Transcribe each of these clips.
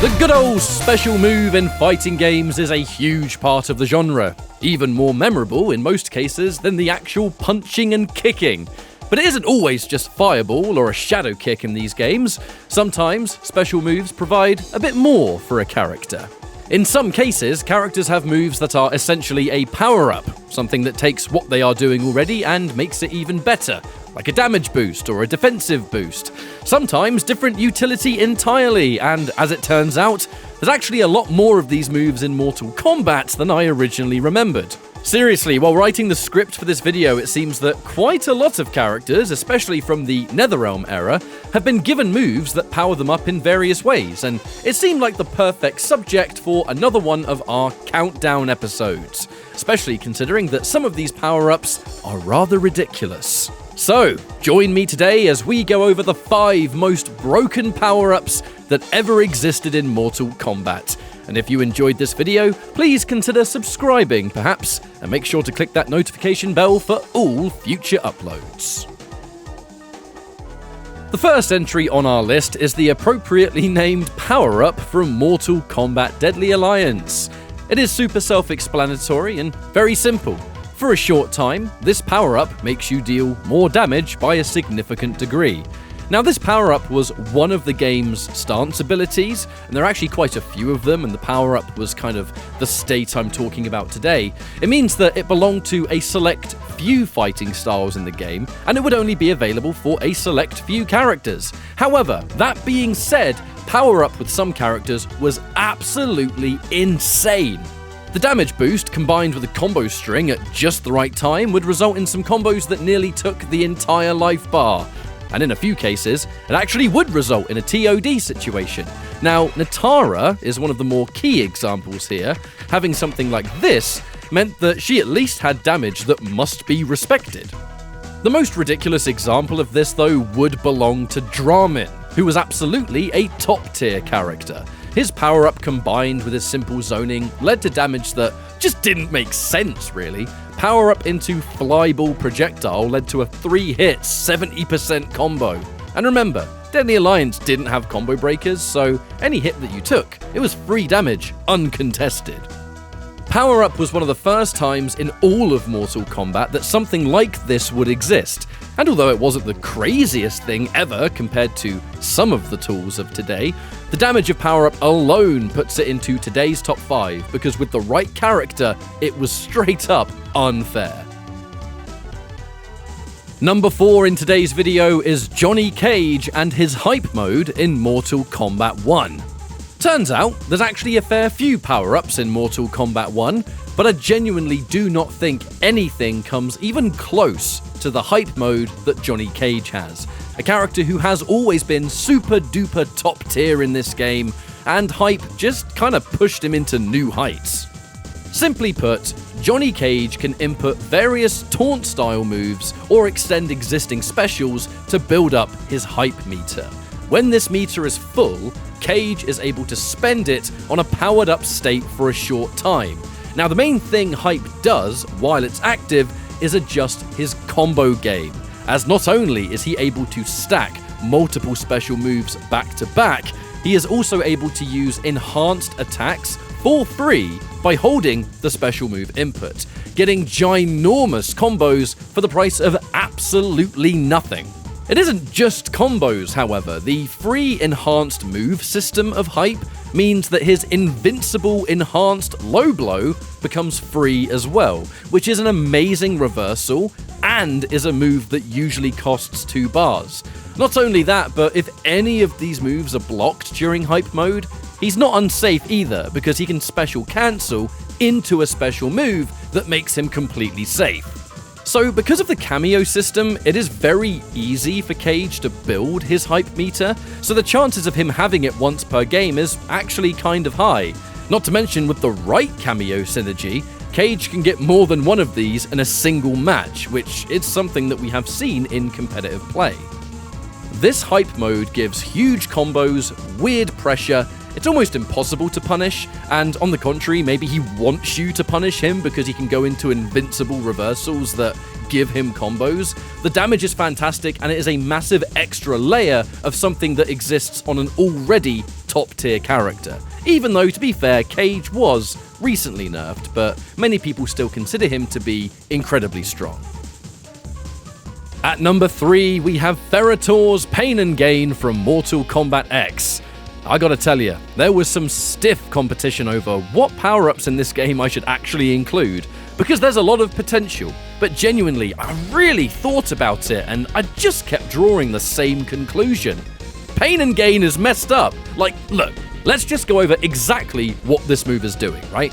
The good old special move in fighting games is a huge part of the genre, even more memorable in most cases than the actual punching and kicking. But it isn't always just fireball or a shadow kick in these games. Sometimes special moves provide a bit more for a character. In some cases, characters have moves that are essentially a power-up, something that takes what they are doing already and makes it even better, like a damage boost or a defensive boost. Sometimes different utility entirely, and as it turns out, there's actually a lot more of these moves in Mortal Kombat than I originally remembered. Seriously, while writing the script for this video, it seems that quite a lot of characters, especially from the Netherrealm era, have been given moves that power them up in various ways, and it seemed like the perfect subject for another one of our countdown episodes, especially considering that some of these power-ups are rather ridiculous. So, join me today as we go over the 5 most broken power-ups that ever existed in Mortal Kombat. And if you enjoyed this video, please consider subscribing perhaps, and make sure to click that notification bell for all future uploads. The first entry on our list is the appropriately named power-up from Mortal Kombat Deadly Alliance. It is super self-explanatory and very simple. For a short time, this power-up makes you deal more damage by a significant degree. Now, this power-up was one of the game's stance abilities, and there are actually quite a few of them, and the power-up was kind of the state I'm talking about today. It means that it belonged to a select few fighting styles in the game, and it would only be available for a select few characters. However, that being said, power-up with some characters was absolutely insane. The damage boost, combined with a combo string at just the right time, would result in some combos that nearly took the entire life bar. And in a few cases, it actually would result in a TOD situation. Now, Natara is one of the more key examples here. Having something like this meant that she at least had damage that must be respected. The most ridiculous example of this, though, would belong to Dramin, who was absolutely a top-tier character. His power-up combined with his simple zoning led to damage that just didn't make sense, really. Power-up into Flyball Projectile led to a 3-hit 70% combo. And remember, Deadly Alliance didn't have combo breakers, so any hit that you took, it was free damage, uncontested. Power-up was one of the first times in all of Mortal Kombat that something like this would exist. And although it wasn't the craziest thing ever compared to some of the tools of today, the damage of power-up alone puts it into today's top 5, because with the right character, it was straight up unfair. Number 4 in today's video is Johnny Cage and his hype mode in Mortal Kombat 1. Turns out, there's actually a fair few power-ups in Mortal Kombat 1, but I genuinely do not think anything comes even close to the hype mode that Johnny Cage has. A character who has always been super duper top tier in this game, and hype just kinda pushed him into new heights. Simply put, Johnny Cage can input various taunt style moves or extend existing specials to build up his hype meter. When this meter is full, Cage is able to spend it on a powered up state for a short time. Now, the main thing hype does while it's active is adjust his combo game, as not only is he able to stack multiple special moves back to back, he is also able to use enhanced attacks for free by holding the special move input, getting ginormous combos for the price of absolutely nothing. It isn't just combos, however. The free enhanced move system of hype means that his invincible enhanced low blow becomes free as well, which is an amazing reversal and is a move that usually costs 2 bars. Not only that, but if any of these moves are blocked during hype mode, he's not unsafe either, because he can special cancel into a special move that makes him completely safe. So because of the cameo system, it is very easy for Cage to build his hype meter, so the chances of him having it once per game is actually kind of high. Not to mention, with the right cameo synergy, Cage can get more than one of these in a single match, which is something that we have seen in competitive play. This hype mode gives huge combos, weird pressure, it's almost impossible to punish, and on the contrary, maybe he wants you to punish him because he can go into invincible reversals that give him combos. The damage is fantastic, and it is a massive extra layer of something that exists on an already top tier character, even though, to be fair, Cage was recently nerfed, but many people still consider him to be incredibly strong. At number 3, we have Ferritor's Pain and Gain from Mortal Kombat X. I gotta tell you, there was some stiff competition over what power-ups in this game I should actually include, because there's a lot of potential, but genuinely, I really thought about it and I just kept drawing the same conclusion. Pain and Gain is messed up. Like, look, let's just go over exactly what this move is doing, right?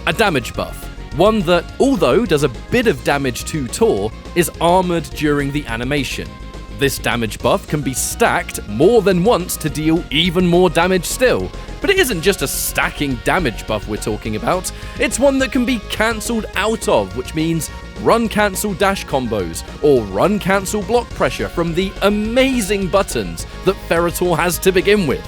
A damage buff. One that, although does a bit of damage to Tor, is armored during the animation. This damage buff can be stacked more than once to deal even more damage still. But it isn't just a stacking damage buff we're talking about, it's one that can be cancelled out of, which means run cancel dash combos, or run cancel block pressure from the amazing buttons that Ferritor has to begin with.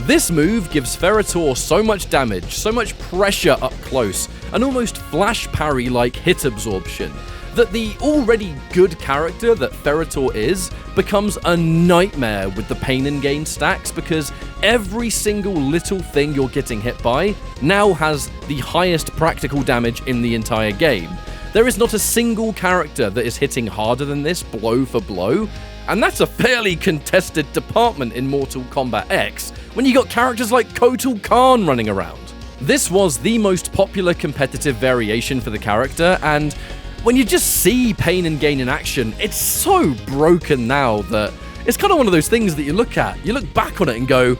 This move gives Ferritor so much damage, so much pressure up close, an almost flash parry-like hit absorption, that the already good character that Ferritor is becomes a nightmare with the Pain and Gain stacks, because every single little thing you're getting hit by now has the highest practical damage in the entire game. There is not a single character that is hitting harder than this blow for blow, and that's a fairly contested department in Mortal Kombat X, when you got characters like Kotal Khan running around. This was the most popular competitive variation for the character, and when you just see Pain and Gain in action, it's so broken now that it's kind of one of those things that you look back on it and go,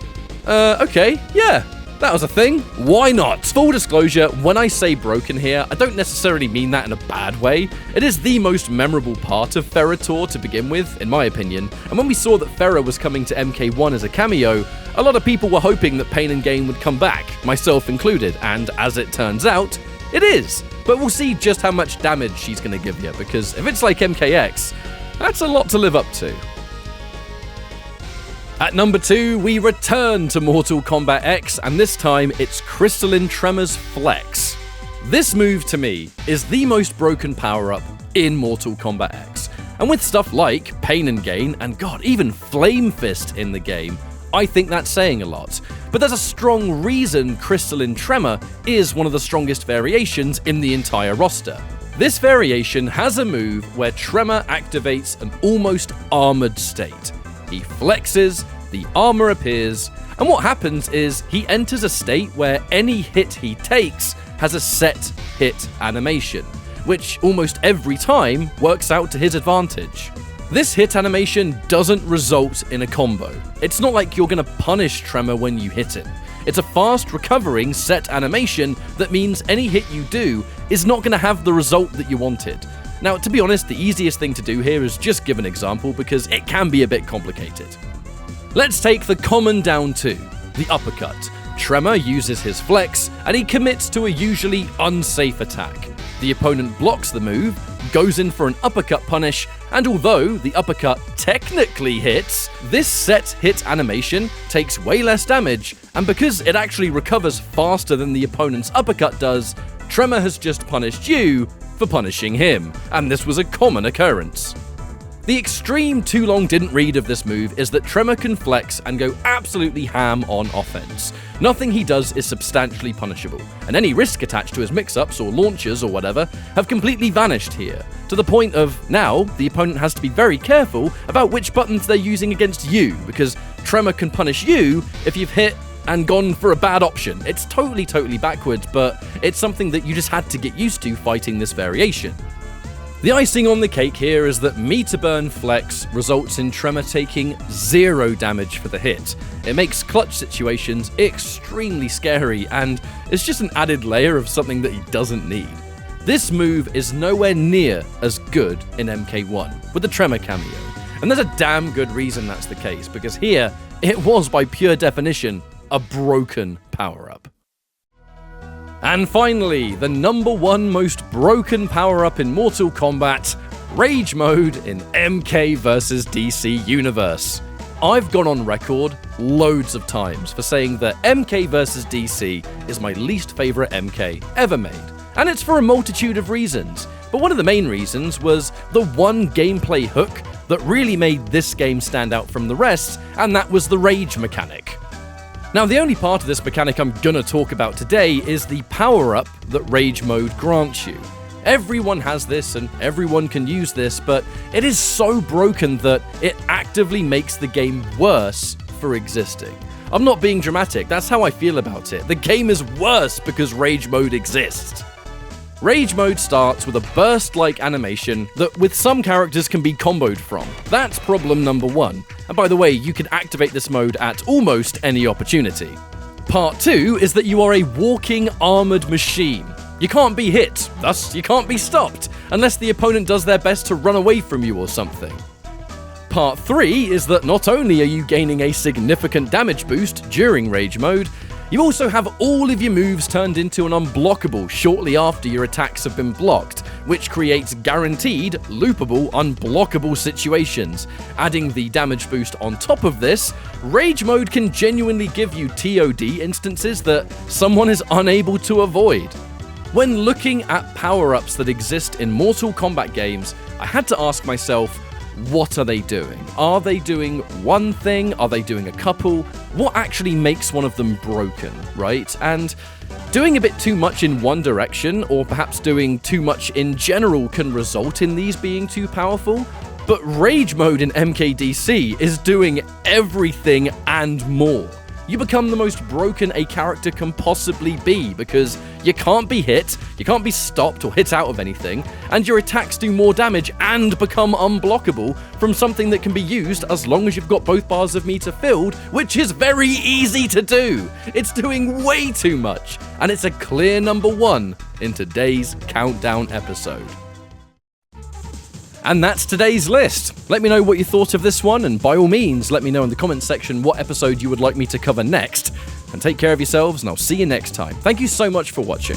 okay, yeah, that was a thing, why not? Full disclosure, when I say broken here, I don't necessarily mean that in a bad way. It is the most memorable part of Ferritor to begin with, in my opinion, and when we saw that Ferra was coming to MK1 as a cameo, a lot of people were hoping that Pain and Gain would come back, myself included, and as it turns out, it is. But we'll see just how much damage she's going to give you, because if it's like MKX, that's a lot to live up to. At number 2, we return to Mortal Kombat X, and this time it's Crystalline Tremor Flex. This move, to me, is the most broken power-up in Mortal Kombat X. And with stuff like Pain and Gain, and god, even Flame Fist in the game, I think that's saying a lot. But there's a strong reason Crystalline Tremor is one of the strongest variations in the entire roster. This variation has a move where Tremor activates an almost armored state. He flexes, the armor appears, and what happens is he enters a state where any hit he takes has a set hit animation, which almost every time works out to his advantage. This hit animation doesn't result in a combo. It's not like you're going to punish Tremor when you hit him. It's a fast recovering set animation that means any hit you do is not going to have the result that you wanted. Now, to be honest, the easiest thing to do here is just give an example, because it can be a bit complicated. Let's take the common down 2, the uppercut. Tremor uses his flex, and he commits to a usually unsafe attack. The opponent blocks the move, goes in for an uppercut punish, and although the uppercut technically hits, this set hit animation takes way less damage, and because it actually recovers faster than the opponent's uppercut does, Tremor has just punished you for punishing him, and this was a common occurrence. The extreme too long didn't read of this move is that Tremor can flex and go absolutely ham on offense. Nothing he does is substantially punishable, and any risk attached to his mix-ups or launchers or whatever have completely vanished here, to the point of now the opponent has to be very careful about which buttons they're using against you, because Tremor can punish you if you've hit and gone for a bad option. It's totally backwards, but it's something that you just had to get used to fighting this variation. The icing on the cake here is that Meter Burn Flex results in Tremor taking 0 damage for the hit. It makes clutch situations extremely scary, and it's just an added layer of something that he doesn't need. This move is nowhere near as good in MK1, with the Tremor cameo. And there's a damn good reason that's the case, because here, it was by pure definition a broken power-up. And finally, the number 1 most broken power-up in Mortal Kombat, Rage Mode in MK vs DC Universe. I've gone on record loads of times for saying that MK vs DC is my least favourite MK ever made, and it's for a multitude of reasons, but one of the main reasons was the one gameplay hook that really made this game stand out from the rest, and that was the rage mechanic. Now, the only part of this mechanic I'm gonna talk about today is the power-up that Rage Mode grants you. Everyone has this and everyone can use this, but it is so broken that it actively makes the game worse for existing. I'm not being dramatic, that's how I feel about it. The game is worse because Rage Mode exists. Rage Mode starts with a burst-like animation that with some characters can be comboed from. That's problem number one. And by the way, you can activate this mode at almost any opportunity. Part 2 is that you are a walking armored machine. You can't be hit, thus you can't be stopped, unless the opponent does their best to run away from you or something. Part 3 is that not only are you gaining a significant damage boost during Rage Mode, you also have all of your moves turned into an unblockable shortly after your attacks have been blocked, which creates guaranteed, loopable, unblockable situations. Adding the damage boost on top of this, Rage Mode can genuinely give you TOD instances that someone is unable to avoid. When looking at power-ups that exist in Mortal Kombat games, I had to ask myself, what are they doing? Are they doing one thing? Are they doing a couple? What actually makes one of them broken, right? And doing a bit too much in one direction, or perhaps doing too much in general, can result in these being too powerful. But Rage Mode in MKDC is doing everything and more. You become the most broken a character can possibly be because you can't be hit, you can't be stopped or hit out of anything, and your attacks do more damage and become unblockable from something that can be used as long as you've got both bars of meter filled, which is very easy to do. It's doing way too much, and it's a clear number 1 in today's countdown episode. And that's today's list. Let me know what you thought of this one, and by all means, let me know in the comments section what episode you would like me to cover next. And take care of yourselves, and I'll see you next time. Thank you so much for watching.